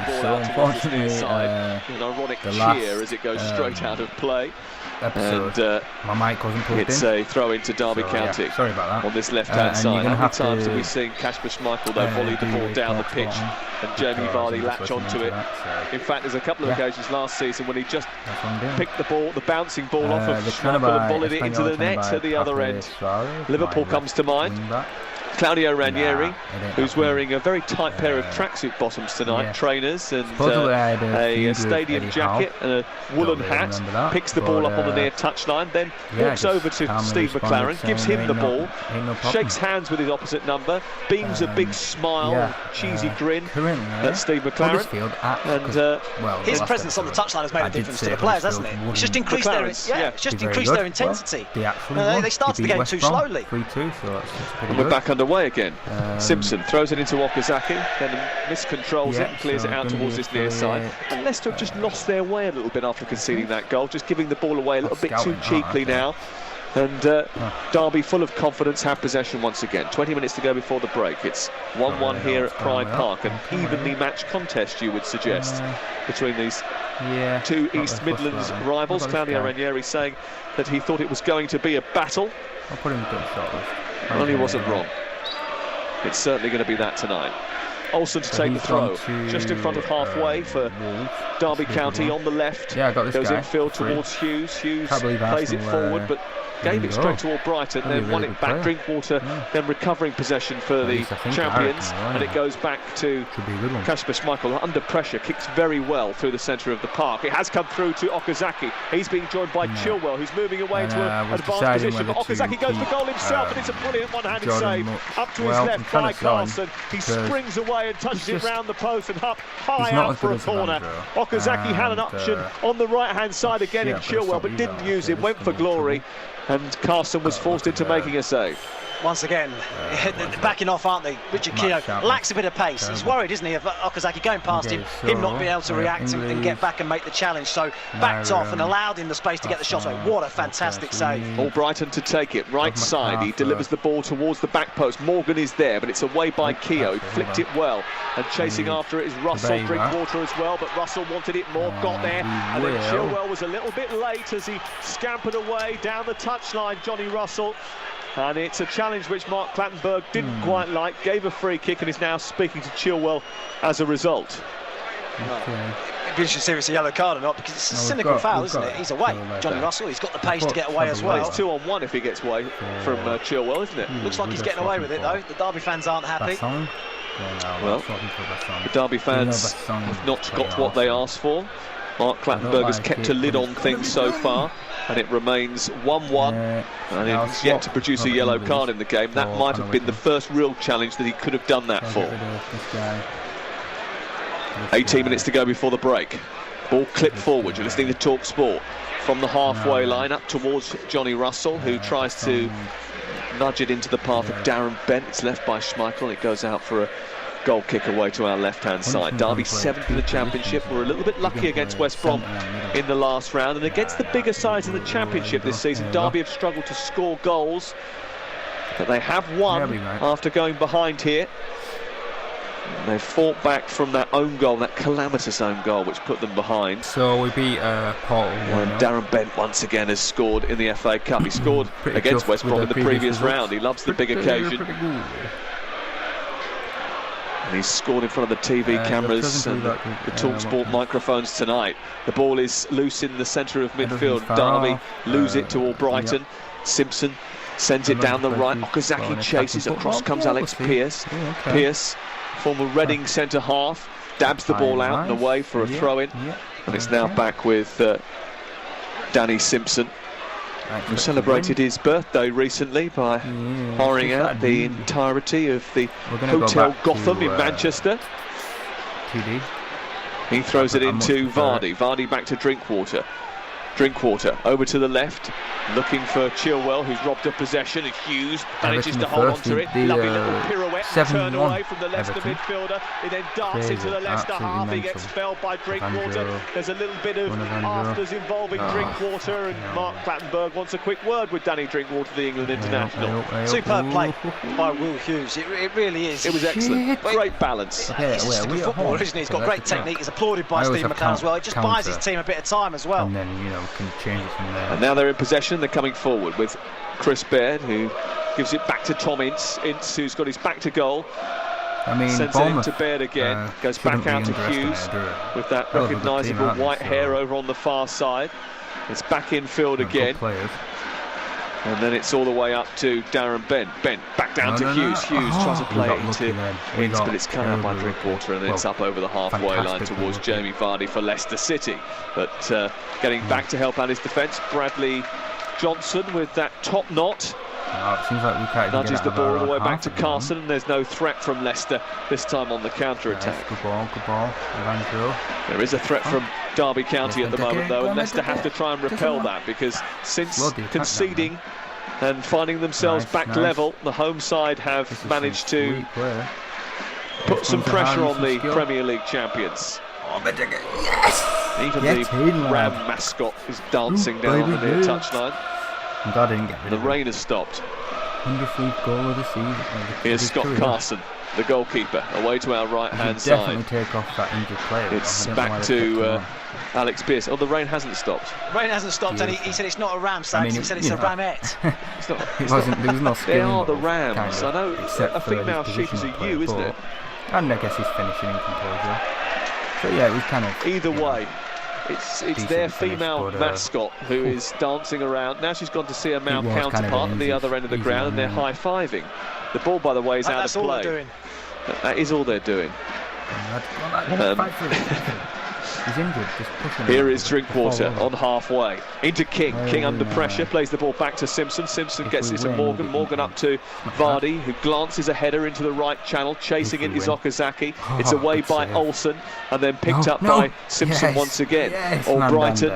ball so out towards the near unfortunately, side. An ironic the cheer as it goes straight out of play. episode, And my mic wasn't plugged it's in. a throw into Derby County. Yeah, sorry about that. On this left-hand and side. you're gonna How many have times to, have we seen Kasper Schmeichel though volley the ball down the pitch and Jamie Vardy latch onto it? In fact, there's a couple of occasions last season when he just picked the ball, the bouncing ball off of Schmeichel and volleyed it into the net at the other end. Liverpool comes to mind. Claudio Ranieri, who's wearing a very tight pair of tracksuit bottoms tonight, trainers, and a stadium jacket and a woolen hat, picks the ball up on the near touchline, then walks over to Steve McLaren, gives him the ball, shakes hands with his opposite number, beams a big smile, cheesy grin at Steve McLaren, and his presence on the touchline has made a difference to the players, hasn't it? It's just increased their intensity. They started the game too slowly. And we're back underway again. Simpson throws it into Okazaki, then miscontrols it and clears it out towards his near side. And Leicester have just lost their way a little bit after conceding that goal, just giving the ball away a little bit too cheaply now. And Derby, full of confidence, have possession once again. 20 minutes to go before the break. It's 1-1 here at Pride Park, an evenly matched contest, you would suggest, between these two East Midlands rivals. Claudio Ranieri saying that he thought it was going to be a battle. I'll put him in good shot list. Well, he wasn't wrong. It's certainly going to be that tonight. Olsen to take the throw, just in front of halfway for Derby County on the left. Goes infield towards Hughes. Hughes plays it forward, but gave it straight to Albrighton, then won it back. Drinkwater then recovering possession for the champions, and it goes back to Kasper Schmeichel under pressure, kicks very well through the centre of the park. It has come through to Okazaki. He's being joined by Chilwell, who's moving away into an advanced position, but Okazaki goes for goal himself, and it's a brilliant one-handed save up to his left by Carlson. He springs away and touches it round the post and up high out for a corner. Okazaki had an option on the right-hand side again in Chilwell, but didn't use it, went for glory, and Carson was forced into making a save. Once again, backing off, aren't they? Richard Keogh lacks a bit of pace. He's worried, isn't he, of Okazaki going past him not being able to react and get back and make the challenge. So backed off and allowed him the space to get the shot away. What a fantastic save. Albrighton to take it, right side. He delivers the ball towards the back post. Morgan is there, but it's away by Keogh. He flicked it well. And chasing after it is Russell, Drinkwater as well, but Russell wanted it more, got there. And then Chilwell was a little bit late as he scampered away down the touchline, Johnny Russell. And it's a challenge which Mark Clattenburg didn't quite like, gave a free kick and is now speaking to Chilwell as a result. It'd be interesting to see if it's a yellow card or not, because it's a cynical foul, isn't it? He's away, Johnny Russell, he's got the pace to get away as well. It's 2-on-1 if he gets away from Chilwell, isn't it? Looks like he's getting away with it though. The Derby fans aren't happy. Well, the Derby fans have not got what they asked for. Mark Clattenburg has kept a lid on things so far, and it remains 1-1, and he's yet to produce a yellow card in the game. That might have been the first real challenge that he could have done that for. 18 minutes to go before the break. Ball clipped forward. You're listening to Talk Sport from the halfway line up towards Johnny Russell, who tries to nudge it into the path of Darren Bent. It's left by Schmeichel. It goes out for a goal kick away to our left-hand side. Derby 7th in the Championship. We're a little bit lucky against West Brom in the last round, and against the bigger sides in the Championship this season, Derby have struggled to score goals, but they have won after going behind here. And they've fought back from that own goal, that calamitous own goal, which put them behind. So we beat Portal. And Darren Bent once again has scored in the FA Cup. He scored against West Brom in the previous round. He loves the big occasion. And he's scored in front of the TV cameras and the TalkSport microphones tonight. The ball is loose in the centre of midfield. Derby lose it to Albrighton. Simpson sends it down the right. Okazaki chases. Across comes Alex Pearce. Pearce, former Reading centre-half, dabs the ball out and away for a throw-in. And it's now back with Danny Simpson, who celebrated his birthday recently by hiring out the entirety of the Hotel Gotham in Manchester. He throws it into Vardy. Vardy back to Drinkwater. Drinkwater over to the left, looking for Chilwell, who's robbed of possession, and Hughes manages to hold onto it. Lovely little pirouette and turn away from the Leicester midfielder. He then darts into the Leicester half. He gets felled by Drinkwater. There's a little bit of afters involving Drinkwater, and Mark Clattenburg wants a quick word with Danny Drinkwater, the England international. Superb play by Will Hughes. It really is. It was excellent. Great balance. He's just a good footballer, isn't he? He's got great technique. He's applauded by Steve McCann as well. It just buys his team a bit of time as well. And then, can change it from there. And now they're in possession. They're coming forward with Chris Baird, who gives it back to Tom Ince. Ince, who's got his back to goal. Sends it into Baird again. Goes back out to Hughes with that recognisable white hair over on the far side. It's back in field again. And then it's all the way up to Darren Bent. Bent back down to Hughes. Hughes tries to play it into Ince, but it's cut out by Drinkwater, and then it's up over the halfway line towards Jamie Vardy for Leicester City. But getting back to help out his defence, Bradley Johnson with that top knot. It seems like we can't nudges the ball all the way back to Carson, and there's no threat from Leicester this time on the counter-attack. Good ball. There is a threat from Derby County at the moment, though, and Leicester have to try and repel that, because since conceding and finding themselves back level, the home side have managed to put some pressure on the Premier League champions. Even the Ram mascot is dancing down on the near touchline. The rain has stopped. 100th goal of the season. Here's Scott Carson, the goalkeeper, away to our right-hand side. Take off that injured player. It's back to Alex Pearce. Oh, the rain hasn't stopped. Rain hasn't stopped, and he said it's not a ram, Sags. He said it's a ramette. There was no skill. They are the Rams. I know a female sheep is a ewe, isn't it? And I guess he's finishing in composure. So yeah, it was kind of... Either way, it's their female mascot who is dancing around. Now she's gone to see her male counterpart at the other end of the ground, and they're high-fiving. The ball, by the way, is out of play. That's all they're doing. That is all they're doing. He's injured, just pushing. Here is Drinkwater on halfway. Into King. King under pressure, plays the ball back to Simpson. Simpson gets it to Morgan. Morgan up to Vardy, who glances a header into the right channel. Chasing it is Okazaki. It's away by Olsen, and then picked up by Simpson once again. Brighton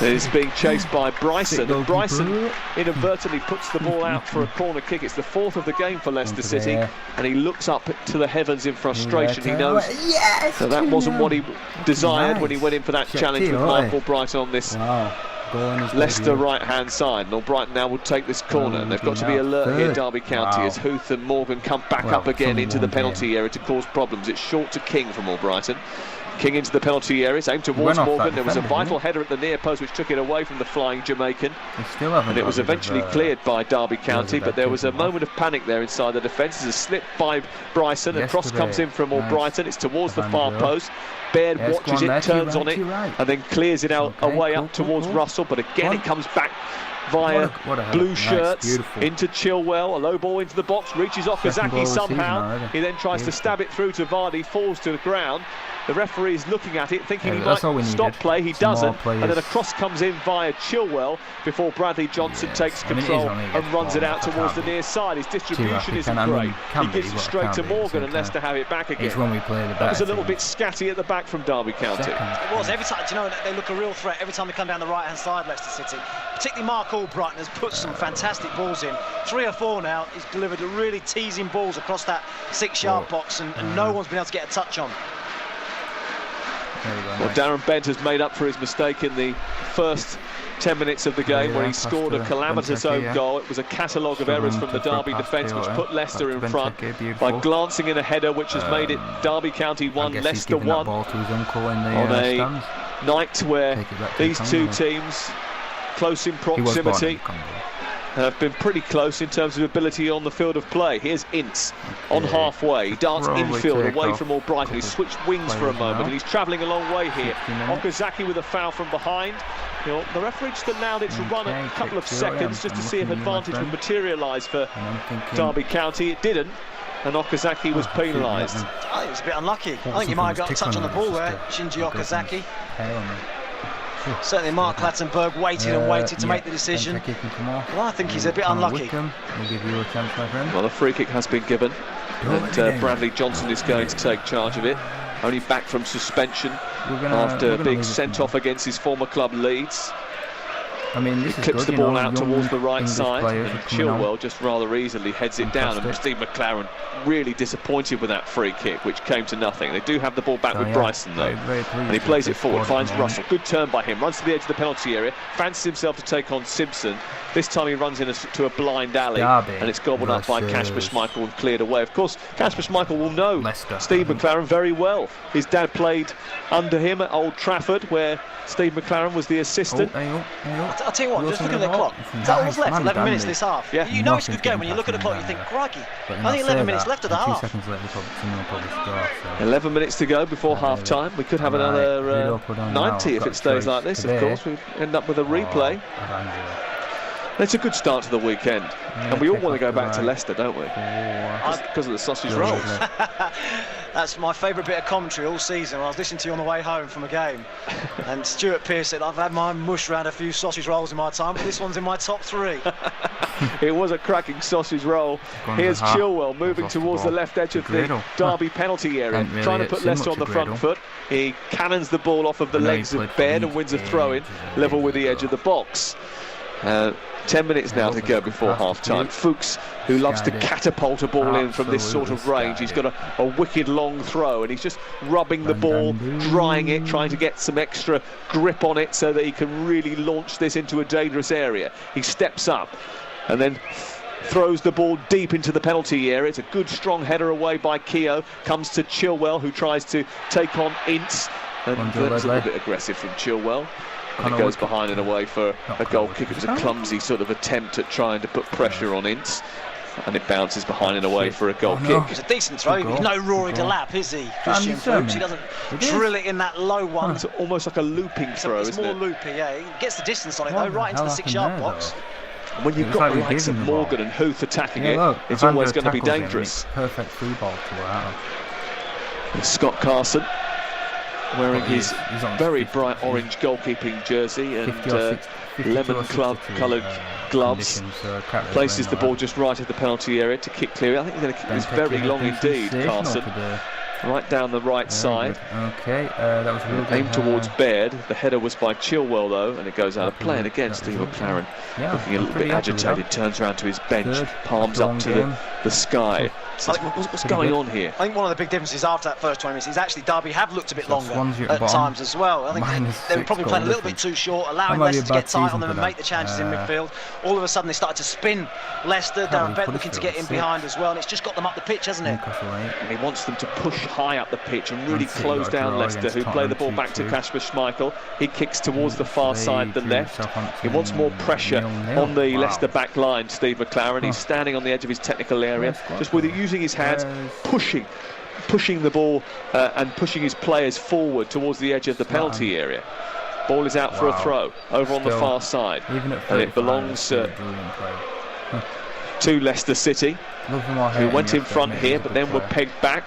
is being chased by Bryson, and Bryson inadvertently puts the ball out for a corner kick. It's the fourth of the game for Leicester City, and he looks up to the heavens in frustration. He knows that wasn't what he desired when he went in for that challenge with Michael Brighton on this Leicester right-hand side. And Brighton now will take this corner, and they've got to be alert here, Derby County, as Huth and Morgan come back up again into the penalty area to cause problems. It's short to King from Brighton. King into the penalty area, it's aimed towards Morgan. There was a vital header at the near post which took it away from the flying Jamaican, and it was eventually cleared by Derby County, but there was a moment of panic there inside the defence. There's a slip by Bryson, and cross comes in from Brighton. It's towards the far post. Baird watches it, turns on it, and then clears it out away up towards Russell, but again it comes back via blue shirts into Chilwell. A low ball into the box, reaches Okazaki somehow. He then tries to stab it through to Vardy, falls to the ground. The referee is looking at it, thinking he might stop play. He doesn't, and then a cross comes in via Chilwell before Bradley Johnson takes control and runs it out towards the near side. His distribution isn't great. He gives it straight to Morgan, and Leicester have it back again. That was a little bit scatty at the back from Derby County. It was. Every time, they look a real threat every time they come down the right-hand side, Leicester City. Particularly Mark Albrighton has put some fantastic balls in. 3 or 4 now. He's delivered really teasing balls across that 6-yard box, and no one's been able to get a touch on. Well, Darren Bent has made up for his mistake in the first 10 minutes of the game, where he scored a calamitous own goal. It was a catalogue of errors from the Derby defence which put Leicester in front by glancing in a header which has made it Derby County 1, Leicester 1 on a night where these two teams, close in proximity, have been pretty close in terms of ability on the field of play. Here's Ince on halfway. He darts infield away from Albrighton. He switched wings for a moment, and he's travelling a long way here. Okazaki with a foul from behind. The referee just allowed it to run a couple of seconds just to see if advantage would materialise for Derby County. It didn't, and Okazaki was penalised. I think it was a bit unlucky. I think he might have got a touch on the ball there, Shinji Okazaki. Certainly Mark Clattenburg waited and waited to make the decision. Well, I think he's a bit unlucky. Well, a free kick has been given, and Bradley Johnson is going to take charge of it. Only back from suspension after being sent off against his former club Leeds. I mean, this he is clips good, the ball know, out towards the right English side, and Chilwell just rather easily heads it down. And Steve McLaren really disappointed with that free kick, which came to nothing. They do have the ball back with Bryson, though. And he plays it forward, finds Russell. Good turn by him, runs to the edge of the penalty area, fancies himself to take on Simpson. This time he runs into a blind alley, and it's gobbled up by Kasper Schmeichel and cleared away. Of course, Kasper Schmeichel will know Steve McLaren very well. His dad played under him at Old Trafford, where Steve McLaren was the assistant. I'll tell you what, just looking at the clock, is that almost left? 11 minutes this half. Yeah. You know it's a good game when you look at the clock, you think, crikey, only 11 minutes left of the half. 11 minutes to go before half time. We could have another 90 if it stays like this, of course. We end up with a replay. It's a good start to the weekend, and we all want to go back to Leicester, don't we? Just because of the sausage rolls. That's my favourite bit of commentary all season. I was listening to you on the way home from a game, and Stuart Pearce said, I've had my mush around a few sausage rolls in my time, but this one's in my top 3. It was a cracking sausage roll. Here's Chilwell moving towards the left edge of the Derby penalty area, trying to put Leicester on the front foot. He cannons the ball off of the legs of Baird and wins a throw-in, level with the edge of the box. 10 minutes now to go before half-time. Fuchs, who loves to catapult a ball in from this sort of range, he's got a wicked long throw, and he's just rubbing the ball, drying it, trying to get some extra grip on it so that he can really launch this into a dangerous area. He steps up and then throws the ball deep into the penalty area. It's a good strong header away by Keogh. Comes to Chilwell, who tries to take on Ince, and that's a little bit aggressive from Chilwell. And it goes behind and away for a goal kick. It was a clumsy sort of attempt at trying to put pressure on Ince, and it bounces behind and away for a goal kick. It's a decent throw. He's no Rory Delap, is he? Christian Fuchs. He doesn't drill it in that low one. It's almost like a looping throw, isn't it? It's more loopy, yeah. He gets the distance on it, though, right into the 6-yard box. And when you've got the likes of Morgan and Huth attacking it, it's always going to be dangerous. Perfect free ball to go out of. Scott Carson, wearing his very bright orange goalkeeping jersey and lemon club-coloured gloves, places the ball just right at the penalty area to kick clear. I think he's going to kick this very long indeed, Carson. Right down the right side. Okay, that was real good. Aimed towards Baird. The header was by Chilwell, though, and it goes out of play. And again, Steve McLaren looking a little bit agitated, turns around to his bench, palms up to the sky. What's going on here? I think one of the big differences after that first 20 minutes is actually Derby have looked a bit longer at times as well. I think they were probably playing a little bit too short, allowing Leicester to get tight on them and make the challenges in midfield. All of a sudden they started to spin Leicester. Darren Bent looking to get in behind as well, and it's just got them up the pitch, hasn't it? And he wants them to push high up the pitch and really close down Leicester, who play the ball back to Kasper Schmeichel. He kicks towards the far side, the left. He wants more pressure on the Leicester back line, Steve McLaren. He's standing on the edge of his technical area, just with it using his hands, pushing the ball and pushing his players forward towards the edge of the penalty area. Ball is out for a throw over on the far side, and it belongs to Leicester City, who went in front here but then were pegged back.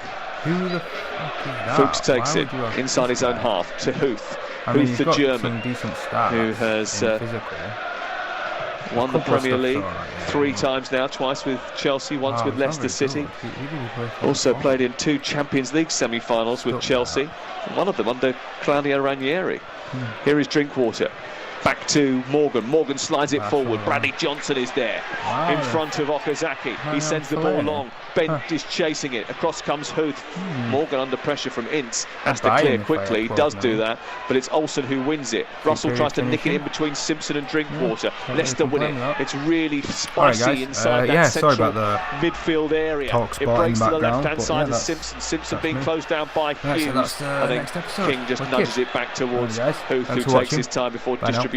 Fuchs takes it inside his own half to Huth. Huth, the German, who has won the Premier League 3 times now, twice with Chelsea, once with Leicester City. Also played in 2 Champions League semi-finals with Chelsea, one of them under Claudio Ranieri. Here is Drinkwater. Back to Morgan. Morgan slides it forward. Bradley Johnson is there in front of Okazaki. He sends the ball long. Bent is chasing it. Across comes Huth. Morgan under pressure from Ince. Has to clear quickly. He does do that, but it's Olsen who wins it. Russell tries to nick it in between Simpson and Drinkwater. Leicester win it. It's really spicy inside that central midfield area. It breaks to the left-hand side of Simpson. Simpson being closed down by Hughes. I think King just nudges it back towards Huth, who takes his time before distributing